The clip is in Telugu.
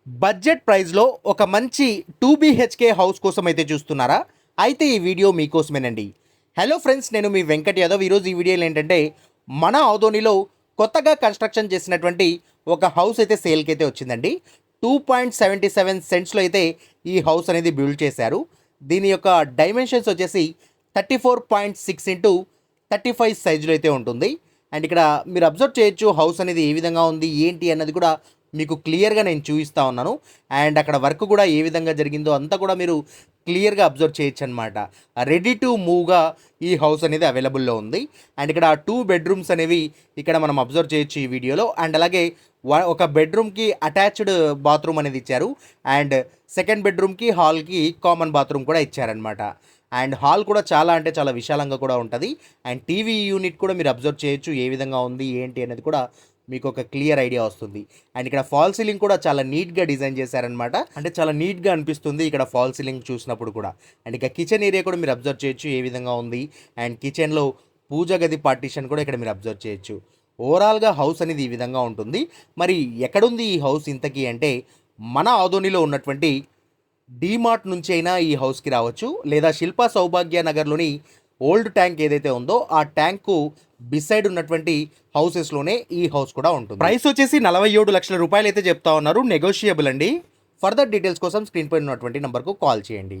బడ్జెట్ ప్రైస్‌లో ఒక మంచి 2 బీహెచ్‌కే హౌస్ కోసం అయితే చూస్తున్నారా? అయితే ఈ వీడియో మీకోసమేనండి. హలో ఫ్రెండ్స్, నేను మీ వెంకట్ యాదవ్. ఈరోజు ఈ వీడియోలో ఏంటంటే మన ఆదోనిలో కొత్తగా కన్‌స్ట్రక్షన్ చేసినటువంటి ఒక హౌస్ అయితే సేల్‌కైతే వచ్చిందండి. 2.77 సెంట్స్‌లో అయితే ఈ హౌస్ అనేది బిల్డ్ చేశారు. దీని యొక్క డైమెన్షన్స్ వచ్చేసి 34.6 ఇంటూ 35 సైజులో అయితే ఉంటుంది. అండ్ ఇక్కడ మీరు అబ్జర్వ్ చేయొచ్చు హౌస్ అనేది ఏ విధంగా ఉంది, ఏంటి అన్నది కూడా మీకు క్లియర్‌గా నేను చూపిస్తా ఉన్నాను. అండ్ అక్కడ వర్క్ కూడా ఏ విధంగా జరిగిందో అంతా కూడా మీరు క్లియర్‌గా అబ్జర్వ్ చేయొచ్చనమాట. రెడీ టు మూవ్‌గా ఈ హౌస్ అనేది అవైలబుల్‌లో ఉంది. అండ్ ఇక్కడ 2 బెడ్‌రూమ్స్ అనేవి ఇక్కడ మనం అబ్జర్వ్ చేయొచ్చు ఈ వీడియోలో. అండ్ అలాగే ఒక బెడ్‌రూమ్‌కి అటాచ్డ్ బాత్రూమ్ అనేది ఇచ్చారు. అండ్ సెకండ్ బెడ్‌రూమ్‌కి, హాల్‌కి కామన్ బాత్రూమ్ కూడా ఇచ్చారనమాట. అండ్ హాల్ కూడా చాలా అంటే చాలా విశాలంగా కూడా ఉంటది. అండ్ టీవీ యూనిట్ కూడా మీరు అబ్జర్వ్ చేయొచ్చు ఏ విధంగా ఉంది, ఏంటి అనేది కూడా మీకు ఒక క్లియర్ ఐడియా వస్తుంది. అండ్ ఇక్కడ ఫాల్ సీలింగ్ కూడా చాలా నీట్‌గా డిజైన్ చేశారనమాట. అంటే చాలా నీట్‌గా అనిపిస్తుంది ఇక్కడ ఫాల్ సీలింగ్ చూసినప్పుడు కూడా. అండ్ ఇక కిచెన్ ఏరియా కూడా మీరు అబ్జర్వ్ చేయొచ్చు ఏ విధంగా ఉంది. అండ్ కిచెన్‌లో పూజ గది పార్టిషన్ కూడా ఇక్కడ మీరు అబ్జర్వ్ చేయొచ్చు. ఓవరాల్‌గా హౌస్ అనేది ఈ విధంగా ఉంటుంది. మరి ఎక్కడుంది ఈ హౌస్ ఇంతకీ అంటే మన ఆదోనిలో ఉన్నటువంటి డీమార్ట్ నుంచి అయినా ఈ హౌస్‌కి రావచ్చు. లేదా శిల్పా సౌభాగ్య నగర్‌లోని ఓల్డ్ ట్యాంక్ ఏదైతే ఉందో ఆ ట్యాంక్‌కు బిసైడ్ ఉన్నటువంటి హౌసెస్‌లోనే ఈ హౌస్ కూడా ఉంటుంది. ప్రైస్ వచ్చేసి 47 లక్షల రూపాయలు అయితే చెప్తా ఉన్నారు. నెగోషియబుల్ అండి. ఫర్దర్ డీటెయిల్స్ కోసం స్క్రీన్ పైన ఉన్నటువంటి నంబర్‌కు కాల్ చేయండి.